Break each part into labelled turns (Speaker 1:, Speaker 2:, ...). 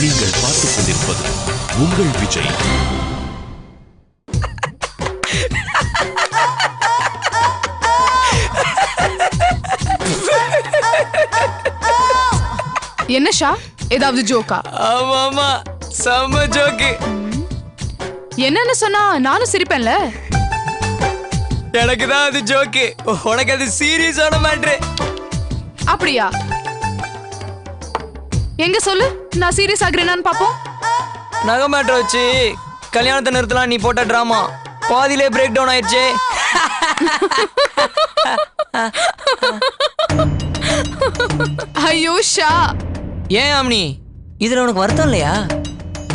Speaker 1: நீங்கள் பார்த்துக் கொண்டிருப்பது உங்கள் விஜய்.
Speaker 2: என்ன ஷா, ஏதாவது ஜோக்கா?
Speaker 3: ஆமா செம்ம ஜோக்கு.
Speaker 2: என்னன்னு சொன்னா நானும் சிரிப்பேன்ல.
Speaker 3: எனக்கு தான் அது ஜோக்கு, உனக்கு அது சீரியஸான மேட்ரு.
Speaker 2: அப்படியா? எங்க சொல்லு, நான் சீரியஸ் ஆகுறேனான்னு பாப்போம்.
Speaker 3: நகை மேட்ரை வச்சு கல்யாணத்தை நிறுத்தலாம் நீ போட்ட டிராமா பாதியிலே பிரேக் டவுன் ஆயிடுச்சு.
Speaker 2: ஐயோ ஷா,
Speaker 3: ஏன் ஆம்னி, இதுல உனக்கு வருத்தம் இல்லையா?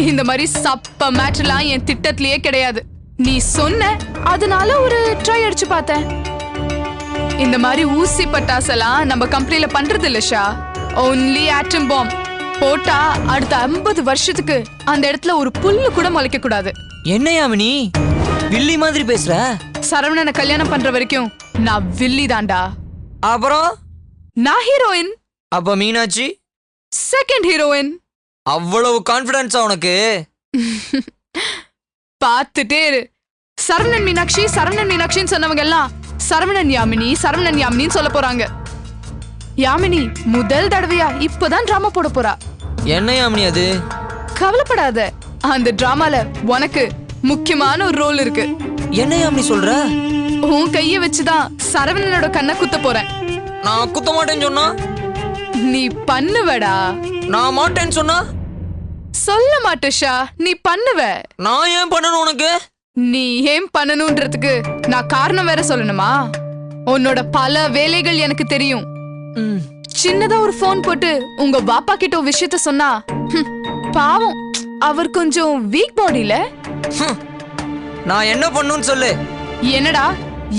Speaker 2: இந்த மாதிரி சப்ப மேட்ச்லாம் என் திட்டத்திலேயே கிடையாது. நீ சொன்ன, அதனால ஒரு ட்ரை அடிச்சு பார்த்தேன். இந்த மாதிரி ஊசி பட்டாசெல்லாம் நம்ம கம்பெனில பண்றது இல்ல ஷா. ஒன்லி ஆட்டம் பாம் போட்டா அடுத்த 50 வருஷத்துக்கு அந்த இடத்துல ஒரு புல்லு கூட முளைக்க கூடாது.
Speaker 3: என்ன ஆம்னி வில்லி மாதிரி பேசுற?
Speaker 2: சரவணனை கல்யாணம் பண்ற வரைக்கும் நான் வில்லி தான்டா.
Speaker 3: அப்புறம்
Speaker 2: நான் ஹீரோயின்.
Speaker 3: அப்ப மீனாட்சி
Speaker 2: செகண்ட் ஹீரோயின்.
Speaker 3: அவ்வளவு கான்பிடன்ஸா உனக்கு?
Speaker 2: பார்த்துட்டே இரு. சரவணன் மீனாட்சி சரவணன் மீனாட்சின்னு சொன்னவங்க எல்லாம் சரவணன் யாமினி சரவணன் யாமினின்னு சொல்ல போறாங்க. யாமினி முதல் தடவையா இப்பதான் டிராமா போட போறா.
Speaker 3: என்ன யாமினி அது?
Speaker 2: கவலைப்படாத, அந்த டிராமால உனக்கு முக்கியமான ஒரு ரோல் இருக்கு.
Speaker 3: என்ன யாமினி சொல்ற?
Speaker 2: உன் கைய வச்சுதான் சரவணனோட கண்ணை குத்த போறேன்.
Speaker 3: நான் குத்த மாட்டேன்னு சொன்னா?
Speaker 2: நீ பண்ணுவடா.
Speaker 3: நான் மாட்டேன்னு சொன்னா?
Speaker 2: சொல்ல மாட்டேஷா, நீ பண்ணுவ.
Speaker 3: நான் ஏன் பண்ணணும் உனக்கு?
Speaker 2: நீ ஏன் பண்ணணும்ன்றதுக்கு நான் காரணம் வேற சொல்லணுமா? உன்னோட பல வேலைகள் எனக்கு தெரியும். சின்னதா ஒரு போன் போட்டு உங்க பாப்பா கிட்ட ஒரு விஷயத்த சொன்னா, பாவம் அவர் கொஞ்சம் வீக் பாடியில.
Speaker 3: நான் என்ன பண்ணணும்னு சொல்லு.
Speaker 2: என்னடா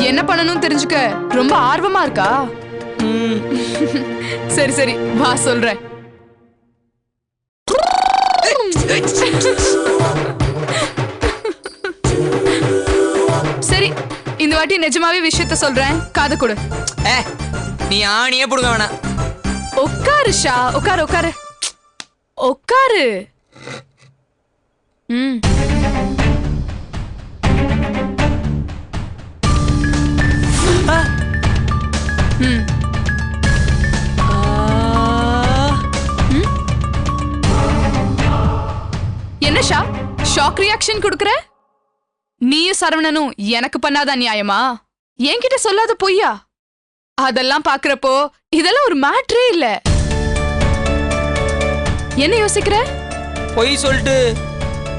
Speaker 2: என்ன பண்ணணும்னு தெரிஞ்சுக்க ரொம்ப ஆர்வமா இருக்கா? சரி சரி வா சொல்றேன். சரி, இந்த வாட்டி நிஜமாவே விஷயத்த சொல்றேன், காது கொடு.
Speaker 3: நீ ஆணியே புடுங்க வேணாம்.
Speaker 2: உட்காரு ஷா, உட்காரு உட்காரு உட்காரு. என்ன ஷா, ஷாக் ரியாக்ஷன் கொடுக்கற? நீயும் சரவணனும் எனக்கு பண்ணாத நியாயமா? என்கிட்ட சொல்லாத பொய்யா? அதெல்லாம் பாக்குறப்போ இதெல்லாம் ஒரு மேட்ரே இல்ல. என்ன யோசிக்கிற?
Speaker 3: பொய் சொல்லிட்டு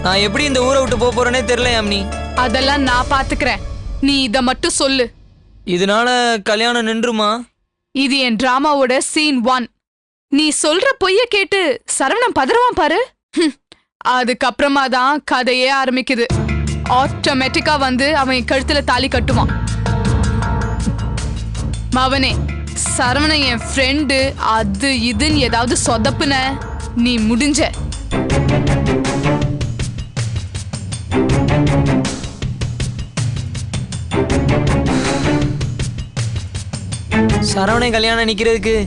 Speaker 3: நான் எப்படி இந்த ஊரை விட்டு போக போறேனே தெரியல யாமினி.
Speaker 2: அதெல்லாம் நான் பாத்துக்கிறேன், நீ இத மட்டும் சொல்லு.
Speaker 3: இதனால கல்யாணம் நின்றுமா?
Speaker 2: இது என் டிராமாவோட சீன் 1. நீ சொல்ற பொய்ய கேட்டு சரவணன் பதறுவான் பாரு. அதுக்கப்புறமா தான் கதையே ஆரம்பிக்குது. ஆட்டோமேட்டிக்கா வந்து அவன் கழுத்துல தாலி கட்டுவான். மவனே, சரவணன் என் ஃப்ரெண்டு அது இதுன்னு ஏதாவது சொதப்புன நீ முடிஞ்ச.
Speaker 3: சரவணை கல்யாணம் நிக்கிறதுக்கு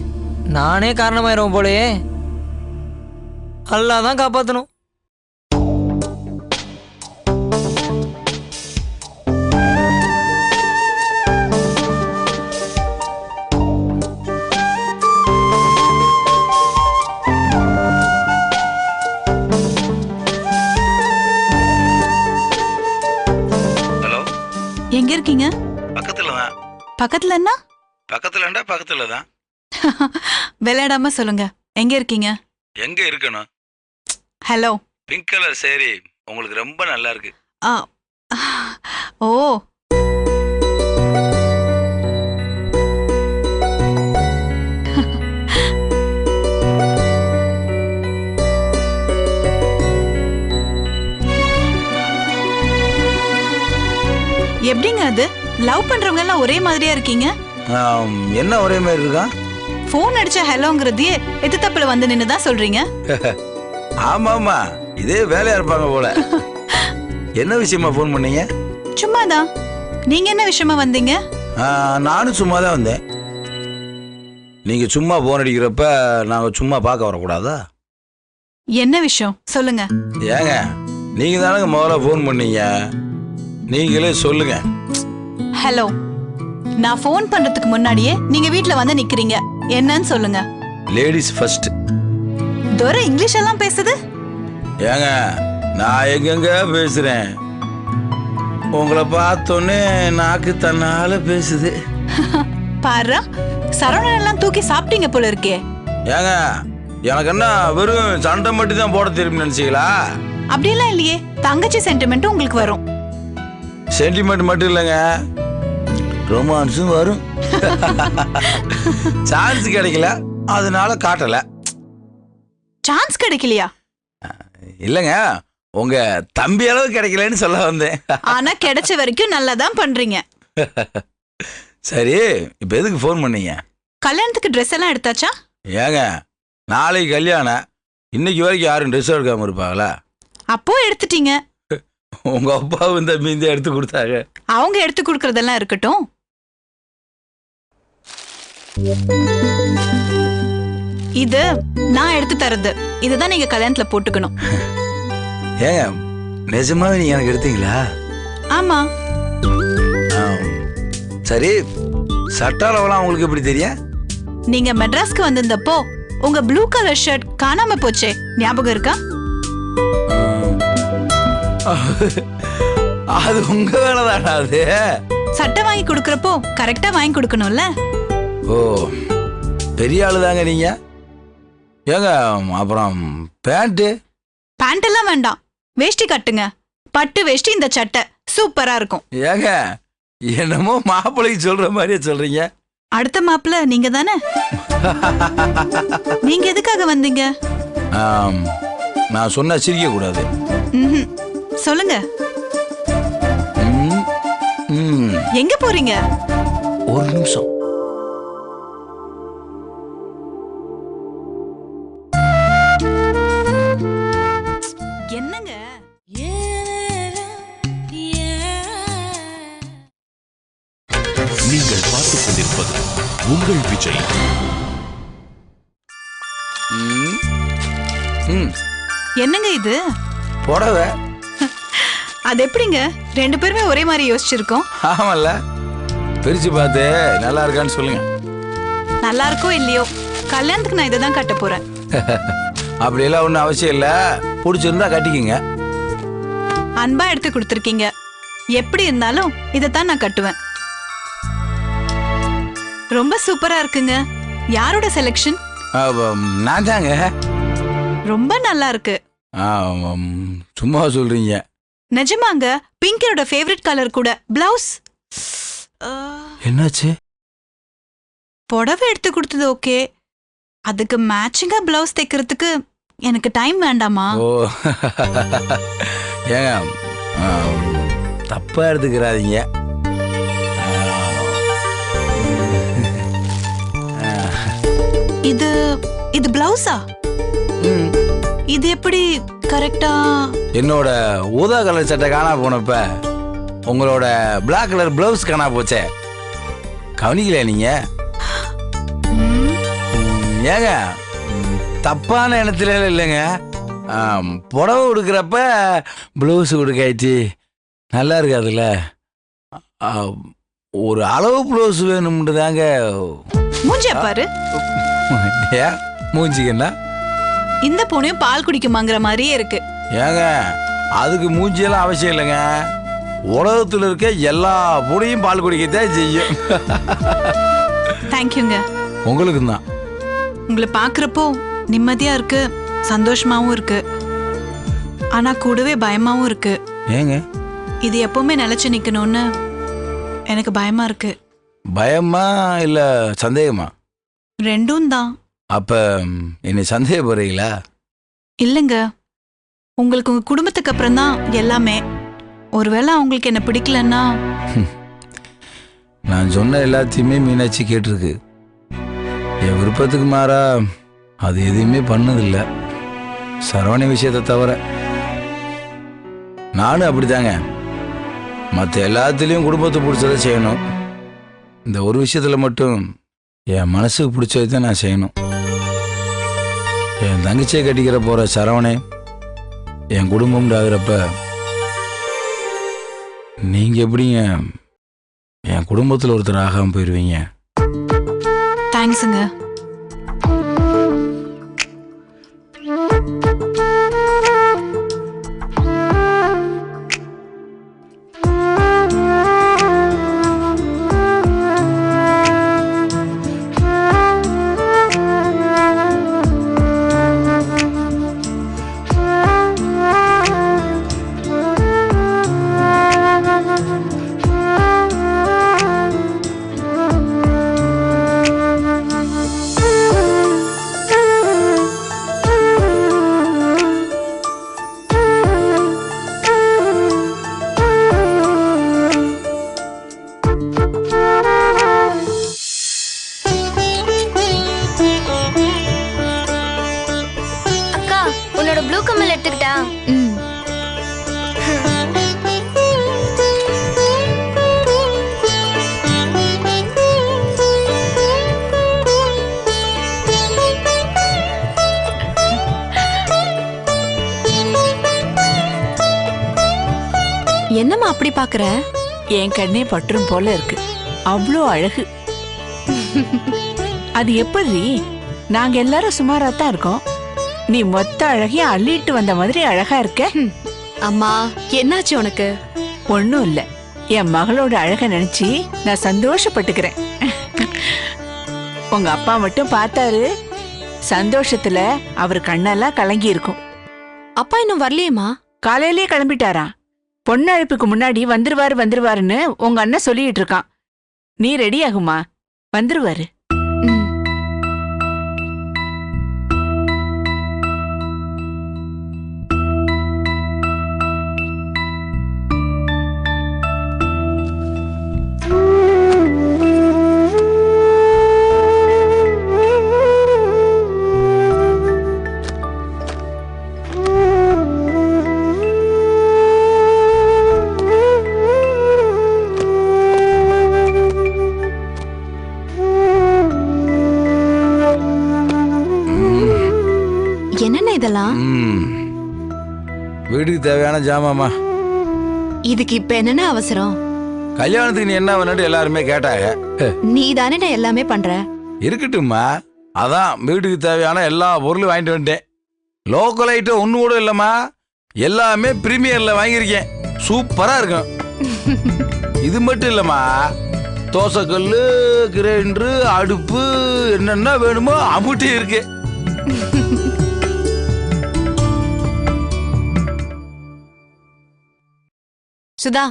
Speaker 3: நானே காரணமாயிரும் போலயே. அல்லாஹ் தான் காப்பாத்தணும்.
Speaker 4: ஹலோ,
Speaker 5: எங்க இருக்கீங்க?
Speaker 4: பக்கத்துல தான்.
Speaker 5: பக்கத்துல என்ன?
Speaker 4: பக்கத்துலண்டா பக்கத்துல தான்.
Speaker 5: விளையாடாம சொல்லுங்க, எங்க இருக்கீங்க?
Speaker 4: எங்க இருக்கணும்?
Speaker 5: ஹலோ.
Speaker 4: பிங்க் கலர் சேரி உங்களுக்கு ரொம்ப நல்லா இருக்கு.
Speaker 5: ஓ, எப்படிங்க அது? லவ் பண்றவங்க எல்லாம் ஒரே மாதிரியா இருக்கீங்க.
Speaker 4: என்ன ஒரே மாதிரி இருக்கா?
Speaker 5: போன் அடிச்ச ஹலோங்கிறதே எது தப்புல வந்து நின்னுதான் சொல்றீங்க.
Speaker 4: ஆமா ஆமா, இதே வேலையா இருப்பாங்க போல. என்ன விஷயமா போன் பண்ணீங்க?
Speaker 5: சும்மாதான். நீங்க என்ன விஷயமா வந்தீங்க?
Speaker 4: நானும் சும்மா தான் வந்தேன். நீங்க சும்மா போன் அடிக்கிறப்ப நாங்க சும்மா பார்க்க வரக்கூடாதா?
Speaker 5: என்ன விஷயம் சொல்லுங்க.
Speaker 4: ஏங்க நீங்க தானங்க முதல்ல ஃபோன் பண்ணீங்க, நீங்களே சொல்லுங்க.
Speaker 5: ஹலோ, நான் ஃபோன் பண்றதுக்கு முன்னாடியே நீங்க வீட்ல வந்து நிக்கிறீங்க. என்னன்னு சொல்லுங்க.
Speaker 4: Ladies first.
Speaker 5: துரை இங்கிலீஷ் எல்லாம் பேசுது.
Speaker 4: ஏங்க நான் எங்கெங்க பேசுறேன், உங்களை பார்த்தோன்னே நாக்கு தன்னால பேசுது.
Speaker 5: பாரு, சரவணன் எல்லாம் தூக்கி சாப்பிட்டீங்க போல இருக்கே.
Speaker 4: ஏங்க எனக்கு என்ன வெறும் சண்டை மட்டும் தான் போட தெரியும் நினைச்சீங்களா?
Speaker 5: அப்படியெல்லாம் இல்லையே, தங்கச்சி சென்டிமெண்ட்டும் உங்களுக்கு வரும்.
Speaker 4: சென்டிமெண்ட் மட்டும் இல்லைங்க, ரொமான்ஸும் வரும். சான்ஸ் கிடைக்கல, அதனால காட்டல.
Speaker 5: சான்ஸ் கிடைக்கலையா?
Speaker 4: இல்லைங்க, உங்க தம்பி அளவு கிடைக்கலன்னு சொல்ல வந்தேன்.
Speaker 5: ஆனா கிடைச்ச வரைக்கும் நல்லா தான் பண்றீங்க.
Speaker 4: சரி, இப்ப எதுக்கு ஃபோன் பண்ணீங்க?
Speaker 5: கல்யாணத்துக்கு ட்ரெஸ் எல்லாம் எடுத்தாச்சா?
Speaker 4: ஏங்க நாளைக்கு கல்யாணம், இன்னைக்கு வரைக்கும் யாரும் ட்ரெஸ் எடுக்காம இருப்பாங்களா?
Speaker 5: அப்போ எடுத்துட்டீங்க.
Speaker 4: உங்க அப்பாவும் தம்பி இந்த எடுத்து கொடுத்தாங்க.
Speaker 5: அவங்க எடுத்து கொடுக்கறதெல்லாம் இருக்கட்டும். இது நான் எடுத்து தரது. இதுதான் நீங்க கல்யாணத்துல போட்டுக்கணும்.
Speaker 4: ஏங்க நிஜமாவே நீங்க எனக்கு எடுத்தீங்களா?
Speaker 5: ஆமா.
Speaker 4: சரி, சட்டாளவெல்லாம் உங்களுக்கு எப்படி தெரியும்?
Speaker 5: நீங்க மெட்ராஸ்க்கு வந்திருந்தப்போ உங்க ப்ளூ கலர் ஷர்ட் காணாம போச்சே, ஞாபகம் இருக்கா?
Speaker 4: அது உங்க வேலைதானா? அது
Speaker 5: சட்டை வாங்கி கொடுக்கறப்போ கரெக்டா வாங்கி கொடுக்கணும்ல.
Speaker 4: ஓ, பெரிய ஆளு தாங்க நீங்க. ஏங்க அப்புறம் பேண்ட்
Speaker 5: எல்லாம் வேண்டாம், வேஷ்டி கட்டுங்க. பட்டு வேஷ்டி, இந்த சட்டை சூப்பரா இருக்கும்.
Speaker 4: ஏங்க என்னமோ மாப்பிள்ளைக்கு சொல்ற மாதிரியே சொல்றீங்க.
Speaker 5: அடுத்த மாப்பிள்ள நீங்க தானே. நீங்க எதுக்காக வந்தீங்க?
Speaker 4: நான் சொன்னா சிரிக்க கூடாது.
Speaker 5: சொல்லுங்க. எங்க போறீங்க?
Speaker 4: ஒரு நிமிஷம்.
Speaker 5: என்னங்க?
Speaker 1: நீங்கள் பார்த்துக் கொண்டிருப்பது உங்கள் விஜய்.
Speaker 5: என்னங்க இது?
Speaker 4: புடவை.
Speaker 5: அது எப்படிங்க ரெண்டு பேருமே ஒரே மாதிரி யோசிச்சிருக்கோம்?
Speaker 4: ஆமல்ல, பிரிச்சு பார்த்து நல்லா இருக்கான்னு சொல்லுங்க.
Speaker 5: நல்லா இருக்கோ இல்லையோ, கல்யாணத்துக்கு நான் இதை தான் கட்ட போறேன்.
Speaker 4: அப்படியெல்லாம் ஒன்றும் அவசியம் இல்லை, பிடிச்சிருந்தா கட்டிக்கிங்க.
Speaker 5: அன்பா எடுத்து கொடுத்துருக்கீங்க. எப்படி இருந்தாலும் இதைத்தான் நான் கட்டுவேன். ரொம்ப சூப்பரா இருக்குங்க. யாரோட செலக்ஷன்?
Speaker 4: நான் தாங்க.
Speaker 5: ரொம்ப நல்லா இருக்கு.
Speaker 4: சும்மா சொல்றீங்க?
Speaker 5: நிஜமாங்க, பிங்கரோட ஃபேவரட் கலர் கூட. பிளவுஸ்
Speaker 4: என்னாச்சு?
Speaker 5: புடவை எடுத்து கொடுத்தது ஓகே, அதுக்கு மேட்சிங்கா பிளவுஸ் தைக்கிறதுக்கு எனக்கு டைம் வேண்டாமா?
Speaker 4: ஓ, ஏங்க தப்பா எடுத்துக்கிறாதீங்க.
Speaker 5: இது இது பிளவுஸா? இது எப்படி கரெக்டா?
Speaker 4: என்னோட ஊதா கலர் சட்டை காணா போனப்ப உங்களோட பிளாக் கலர் பிளவுஸ் காணா போச்சே, கவனிக்கல நீங்க? ஏங்க தப்பான இடத்துல இல்லைங்க, புடவை கொடுக்குறப்ப பிளவுஸ் கொடுக்காயிடுச்சு, நல்லா இருக்காதுல்ல. ஒரு அளவு பிளவுஸ் வேணும்னு தாங்க.
Speaker 5: மூஞ்சியா பாரு.
Speaker 4: ஏன் மூஞ்சிக்கன்னா?
Speaker 5: இந்த பூனையும் பால் குடிக்குமாங்கிற மாதிரியே இருக்கு.
Speaker 4: ஏங்க அதுக்கு மூஞ்சியெல்லாம் அவசியம் இல்லைங்க, உலகத்தில் இருக்க எல்லா பூனையும் பால் குடிக்கத்தான் செய்யும்.
Speaker 5: தேங்க்யூங்க.
Speaker 4: உங்களுக்கு தான்.
Speaker 5: உங்களை பாக்குறப்போ நிம்மதியா இருக்கு, சந்தோஷமாவும் இருக்கு, ஆனா கூடவே பயமாவும் இருக்கு.
Speaker 4: ஏங்க
Speaker 5: இது எப்பவுமே நிலைச்சு நிக்கணும்னு எனக்கு பயமா இருக்கு.
Speaker 4: பயமா இல்ல சந்தேகமா?
Speaker 5: ரெண்டும் தான்.
Speaker 4: அப்ப என்னை சந்தேகப்படுறீங்களா?
Speaker 5: இல்லைங்க, உங்களுக்கு உங்க குடும்பத்துக்கு அப்புறம் தான் எல்லாமே. ஒருவேளை அவங்களுக்கு என்ன பிடிக்கலன்னா?
Speaker 4: நான் சொன்ன எல்லாத்தையுமே மீனாட்சி கேட்டிருக்கு. என் விருப்பத்துக்கு மாறா அது எதுவுமே பண்ணதில்லை, சரவணி விஷயத்தை தவிர. நானும் அப்படித்தாங்க, மற்ற எல்லாத்துலேயும் குடும்பத்தை பிடிச்சதை செய்யணும். இந்த ஒரு விஷயத்தில் மட்டும் என் மனசுக்கு பிடிச்சதை தான் நான் செய்யணும். என் தங்கச்சியை கட்டிக்கிற போற சரவணே என் குடும்பம் ஆகுறப்ப நீங்க எப்படிங்க என் குடும்பத்தில் ஒருத்தர் ஆகாம போயிடுவீங்க?
Speaker 5: தேங்க்ஸுங்க.
Speaker 6: ப்ளூ கம்மல் எடுத்துக்கிட்டா?
Speaker 7: என்னம்மா அப்படி பாக்குற?
Speaker 8: என் கண்ணே பற்றும் போல இருக்கு. அவ்வளோ அழகு. அது எப்படி? நாங்க எல்லாரும் சுமாராத்தான் இருக்கோம். நீ மொத்த அழகையும் அள்ளிட்டு வந்த மாதிரி அழகா இருக்க.
Speaker 7: அம்மா என்னாச்சு உனக்கு?
Speaker 8: ஒண்ணும் இல்ல, என் மகளோட அழக நினைச்சு நான் சந்தோஷப்பட்டுக்கிறேன். உங்க அப்பா மட்டும் பார்த்தாரு, சந்தோஷத்துல அவர் கண்ணெல்லாம் கலங்கி இருக்கும்.
Speaker 7: அப்பா இன்னும் வரலையேம்மா?
Speaker 8: காலையிலே கிளம்பிட்டாரா? பொண்ணு அழைப்புக்கு முன்னாடி வந்துருவாருன்னு உங்க அண்ணன் சொல்லிட்டு இருக்கான். நீ ரெடி ஆகுமா? வந்துருவாரு.
Speaker 7: இதெல்லாம்
Speaker 4: வீட்டுக்கு தேவையான ஜாமாமா.
Speaker 7: இதுக்கு இப்ப என்னென்ன அவசரம்?
Speaker 4: கல்யாணத்துக்கு நீ என்ன பண்ணு எல்லாருமே கேட்டாங்க.
Speaker 7: நீ தானே எல்லாமே பண்ற.
Speaker 4: இருக்கட்டும்மா, அதான் வீட்டுக்கு தேவையான எல்லா பொருளும் வாங்கிட்டு வந்துட்டேன். லோக்கல் ஐட்டம் ஒண்ணு கூட இல்லம்மா, எல்லாமே பிரீமியர்ல வாங்கியிருக்கேன். சூப்பரா இருக்கும். இது மட்டும் இல்லம்மா, தோசைக்கல்லு, கிரைண்டரு, அடுப்பு, என்னென்ன வேணுமோ அமுட்டி இருக்கு.
Speaker 7: சுதா,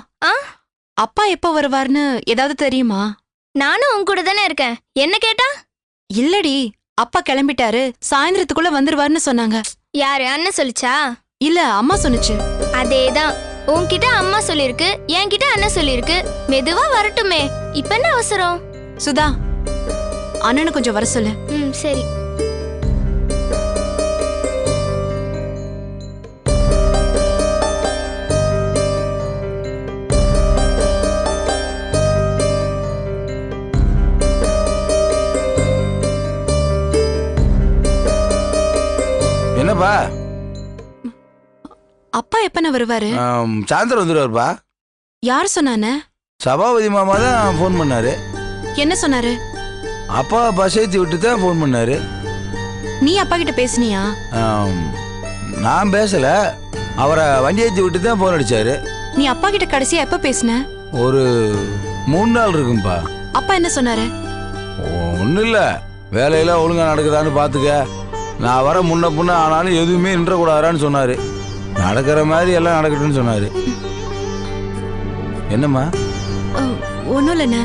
Speaker 7: அப்பா எப்ப வருவார்னு ஏதாவது தெரியுமா?
Speaker 6: நானும் உன் கூட தானே இருக்கேன். என்ன கேட்டா?
Speaker 7: இல்லடி, அப்பா கிளம்பிட்டாரு, சாயந்தரத்துக்குள்ள வந்துருவாருன்னு சொன்னாங்க.
Speaker 6: யாரு? அண்ணன் சொல்லிச்சா?
Speaker 7: இல்ல, அம்மா சொன்னுச்சு.
Speaker 6: அதேதான், உன்கிட்ட அம்மா சொல்லிருக்கு, என்கிட்ட அண்ணன் சொல்லிருக்கு. மெதுவா வரட்டுமே, இப்ப என்ன அவசரம்?
Speaker 7: சுதா, அண்ணனு கொஞ்சம் வர சொல்லு.
Speaker 6: சரி.
Speaker 4: என்னப்பா?
Speaker 7: அப்பா எப்ப வருவாரு?
Speaker 4: சாயந்தரம் வந்துடுவாருப்பா.
Speaker 7: யார் சொன்னானே?
Speaker 4: சபாபதி மாமா தான் போன் பண்ணாரு.
Speaker 7: என்ன சொன்னாரு?
Speaker 4: அப்பா பஸ் ஏற்றி விட்டு தான் போன் பண்ணாரு.
Speaker 7: நீ அப்பா கிட்ட பேசுனியா?
Speaker 4: நான் பேசல, அவரை வண்டி ஏற்றி விட்டு தான் போன் அடிச்சாரு.
Speaker 7: நீ அப்பா கிட்ட கடைசியா எப்ப பேசுன?
Speaker 4: ஒரு 3 நாள் இருக்கும்பா.
Speaker 7: அப்பா என்ன சொன்னாரு?
Speaker 4: ஒன்றும் இல்லை, வேலையெல்லாம் ஒழுங்கா நடக்குதான்னு பார்த்துக்க, நான் வர முன்ன புண்ண ஆனாலும் எதுவுமே நின்றக்கூடாதான்னு சொன்னாரு. நடக்கிற மாதிரி எல்லாம் நடக்கட்டும்னு சொன்னாரு. என்னம்மா?
Speaker 7: ஒன்றும் இல்லைண்ணே.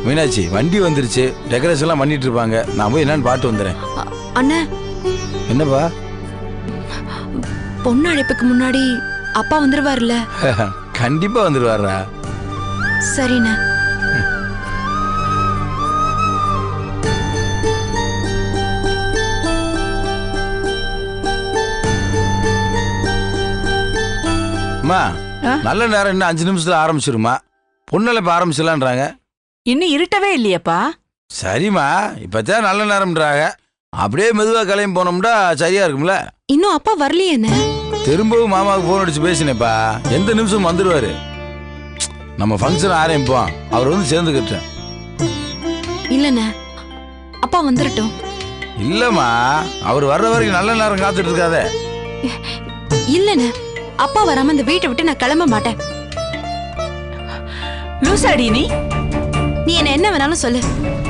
Speaker 4: மீனாட்சி, வண்டி வந்துருச்சு, டெக்கரேஷன் எல்லாம் பண்ணிட்டு இருப்பாங்க, நான் போய் என்னன்னு பார்த்து வந்துடுறேன்.
Speaker 7: அண்ணா.
Speaker 4: என்னப்பா?
Speaker 7: பொண்ணு அழைப்புக்கு முன்னாடி அப்பா வந்துருவாருல்ல?
Speaker 4: கண்டிப்பா வந்துருவாரா?
Speaker 7: சரிண்ணே.
Speaker 4: நல்ல நேரம் இன்னும் 5 நிமிஷத்துல ஆரம்பிச்சிருமா. பொண்ணல இப்ப ஆரம்பிச்சலான்றாங்க.
Speaker 8: இன்னும் இருட்டவே இல்லையப்பா.
Speaker 4: சரிம்மா, இப்பதான் நல்ல நேரம்ன்றாங்க. அப்படியே மெதுவா கிளம்பி போனோம்டா சரியா இருக்கும்ல.
Speaker 7: இன்னும் அப்பா வரலையே என்ன?
Speaker 4: திரும்பவும் மாமாவுக்கு போன் அடிச்சு பேசினேப்பா. எந்த நிமிஷம் வந்துடுவாரு. நம்ம ஃபங்க்ஷன் ஆரம்பிப்போம், அவர் வந்து சேர்ந்துக்கிட்டேன்.
Speaker 7: இல்லண்ணே, அப்பா வந்துடட்டும்.
Speaker 4: இல்லம்மா, அவர் வர்ற வரைக்கும் நல்ல நேரம் காத்துட்டு இருக்காத.
Speaker 7: இல்லண்ணே, அப்பா வராம இந்த வீட்டை விட்டு நான் கிளம்ப மாட்டேன்.
Speaker 8: லூசாடி நீ?
Speaker 7: நீ என்ன வேணாலும் சொல்லு,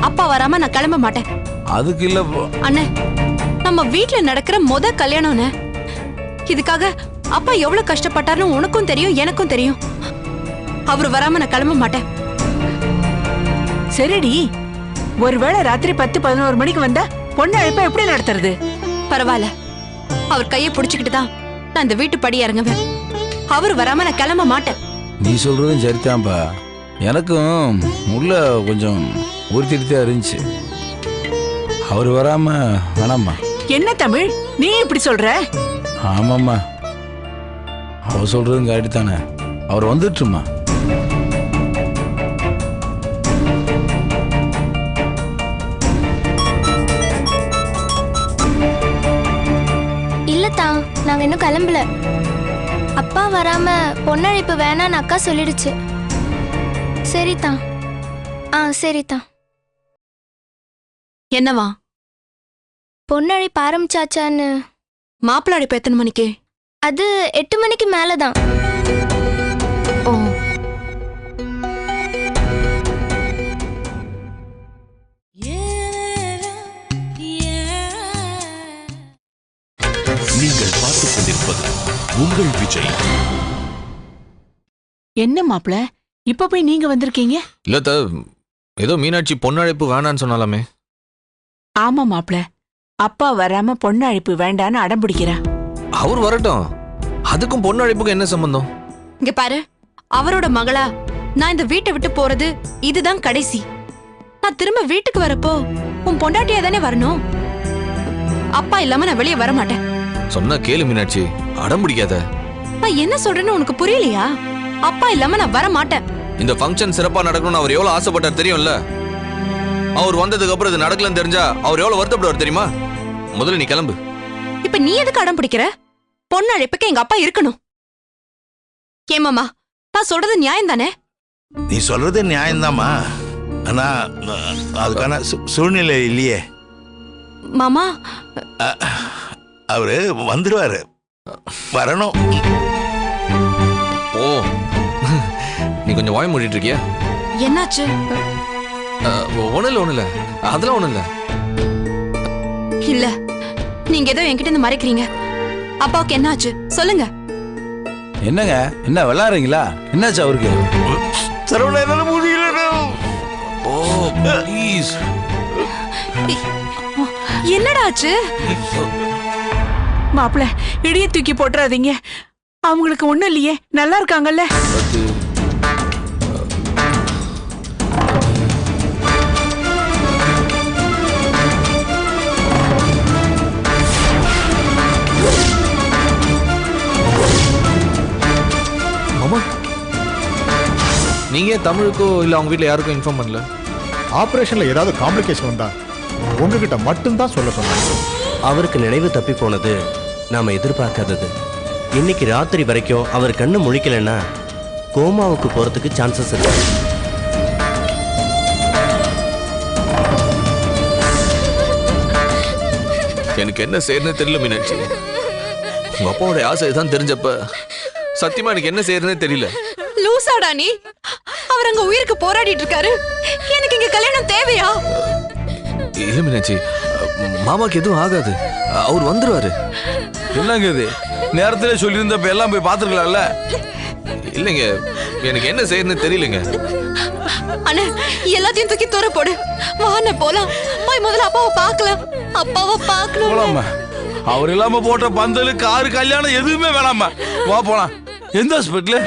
Speaker 7: அப்பா வராம நான் கிளம்ப மாட்டேன்.
Speaker 4: அதுக்கு இல்ல
Speaker 7: அண்ணே, நம்ம வீட்ல நடக்கிற கல்யாணம்னு, இதுக்காக அப்பா எவ்வளவு கஷ்டப்பட்டாருன்னு உனக்கும் தெரியும் எனக்கும் தெரியும். அவரு வராம நான் கிளம்ப மாட்டேன்.
Speaker 8: சரிடி, ஒருவேளை ராத்திரி 10-11 மணிக்கு வந்தா பொண்ணு அழைப்ப எப்படி நடத்துறது?
Speaker 7: பரவாயில்ல, அவர் கையை பிடிச்சுக்கிட்டு தான் நான் இந்த வீட்டு படி இறங்குவேன். அவர் வராம நான் கிளம்ப மாட்டேன்.
Speaker 4: நீ சொல்றதும் சரிதான்ப்பா. எனக்கும் உள்ள கொஞ்சம் உறுத்திட்டு இருந்துச்சு. அவர் வராம வேணாம்மா.
Speaker 8: என்ன தமிழ் நீ இப்படி சொல்ற?
Speaker 4: ஆமாம்மா, அவர் சொல்றதும் கரெக்ட் தானே. அவர் வந்துட்டுமா?
Speaker 6: இல்லத்தா, நாங்க இன்னும் கிளம்பல. அப்பா வராம பொண்ணழைப்பு வேணான்னு அக்கா சொல்லிடுச்சு. சரிதா. சரிதா.
Speaker 7: என்னவா?
Speaker 6: பொண்ணழைப்பு ஆரம்பிச்சாச்சான்னு.
Speaker 7: மாப்பிள்ளை அழைப்பு எத்தனை மணிக்கு?
Speaker 6: அது 8 மணிக்கு மேலதான்.
Speaker 7: ஓ,
Speaker 1: நீங்கள் பார்த்துக் கொண்டிருப்பது உங்கள் விஜய்.
Speaker 8: என்ன மாப்பிள, இப்ப போய் நீங்க வந்திருக்கீங்க?
Speaker 9: இல்ல, ஏதோ மீனாட்சி பொண்ணழைப்பு வேணான்னு சொன்னாலாமே.
Speaker 8: ஆமா மாப்பிள, அப்பா வராம பொண்ணு அழைப்பு வேண்டான்னு அடம் பிடிக்கிறா.
Speaker 9: அவர் வரட்டும், அதுக்கும் பொண்ணழைப்புக்கும் என்ன சம்பந்தம்?
Speaker 7: இங்க பாரு, அவரோட மகளா நான் இந்த வீட்டை விட்டு போறது இதுதான் கடைசி. நான் திரும்ப வீட்டுக்கு வரப்போ உன் பொண்டாட்டியா தானே வரணும். அப்பா இல்லாம நான் வெளியே வர மாட்டேன்.
Speaker 9: சொன்னா கேளு மீனாட்சி, அடம் பிடிக்காத.
Speaker 7: நான் என்ன சொல்றேன்னு உனக்கு புரியலையா? அப்பா இல்லாம நான் வர மாட்டேன்.
Speaker 9: இந்த ஃபங்க்ஷன் சிறப்பா நடக்கணும்னு அவர் எவ்வளவு ஆசைப்பட்டார் தெரியும்ல. அவர் வந்ததுக்கு அப்புறம் இது நடக்கலன்னு தெரிஞ்சா அவர் எவ்வளவு வருத்தப்படுவார் தெரியுமா? முதல்ல நீ கிளம்பு.
Speaker 7: இப்ப நீ எதுக்கு அடம் பிடிக்கிற? பொண்ணு அழைப்புக்கு எங்க அப்பா இருக்கணும். ஏமாமா, நான் சொல்றது நியாயம் தானே?
Speaker 10: நீ சொல்றது நியாயம்தாம்மா. ஆனா அதுக்கான சூழ்நிலை இல்லையே.
Speaker 7: மாமா,
Speaker 10: அவரு வந்துருவாரு, வரணும்.
Speaker 9: ஓ, நீ கொஞ்சம் வாய் மூடிட்டு இருக்கியா?
Speaker 7: என்னாச்சு?
Speaker 9: ஒண்ணும் இல்ல, அதெல்லாம் ஒண்ணும் இல்ல.
Speaker 7: இல்ல, நீங்க ஏதோ என்கிட்ட இருந்து மறைக்கிறீங்க. அப்பாவுக்கு என்னாச்சு சொல்லுங்க.
Speaker 4: என்னங்க, என்ன விளையாடுறீங்களா? என்னாச்சு அவருக்கு?
Speaker 10: சரவண முடியல.
Speaker 9: ஓ ப்ளீஸ்.
Speaker 7: என்னடா ஆச்சு?
Speaker 8: மாப்பிள, இடிய தூக்கி போட்டுறாதீங்க. அவங்களுக்கு ஒண்ணும் இல்லையே, நல்லா இருக்காங்கல்ல?
Speaker 9: மாமா, நீங்க தமிழுக்கோ இல்ல அவங்க வீட்ல யாருக்கும் இன்ஃபார்ம் பண்ணல?
Speaker 11: ஆபரேஷன்ல ஏதாவது காம்ப்ளிகேஷன் வந்தா உங்ககிட்ட மட்டும்தான் சொல்ல சொன்னாங்க.
Speaker 12: அவருக்கு நினைவு தப்பி போனது நாம எதிர்பார்க்காதது. இன்னைக்கு ராத்திரி வரைக்கும் அவர் கண்ணு முழிக்கலன்னா கோமாவுக்கு போறதுக்கு சான்சஸ் இருக்கு.
Speaker 9: எனக்கு என்ன செய்யறதுன்னு தெரியல மீனாட்சி. உங்க அப்பாவோட ஆசை தான் தெரிஞ்சப்ப சத்தியமா எனக்கு என்ன செய்யறதுன்னு தெரியல.
Speaker 7: லூசாடா நீ? அவர் அங்க உயிருக்கு போராடிட்டு இருக்காரு. எனக்கு இங்க கல்யாணம் தேவையா?
Speaker 9: இல்ல மீனாட்சி, மாமாக்கு எதுவும் ஆகாது, அவர் வந்துருவாரு.
Speaker 4: என்னங்க இது, நேரத்திலே சொல்லியிருந்தப்ப எல்லாம் போய் பார்த்துருக்கலாம்ல?
Speaker 9: இல்லைங்க, எனக்கு என்ன செய்யறதுன்னு தெரியலங்க.
Speaker 7: அண்ணா, எல்லாத்தையும் தூக்கி தூர போடு. வாண்ண போலாம். போய் முதல்ல அப்பாவை பார்க்கலாம். அப்பாவை பார்க்கணும்.
Speaker 4: போலாமா? அவர் இல்லாம போட்ட பந்தலு, காரு, கல்யாணம் எதுவுமே வேணாமா? வா போலாம். எந்த ஹாஸ்பிட்டலு?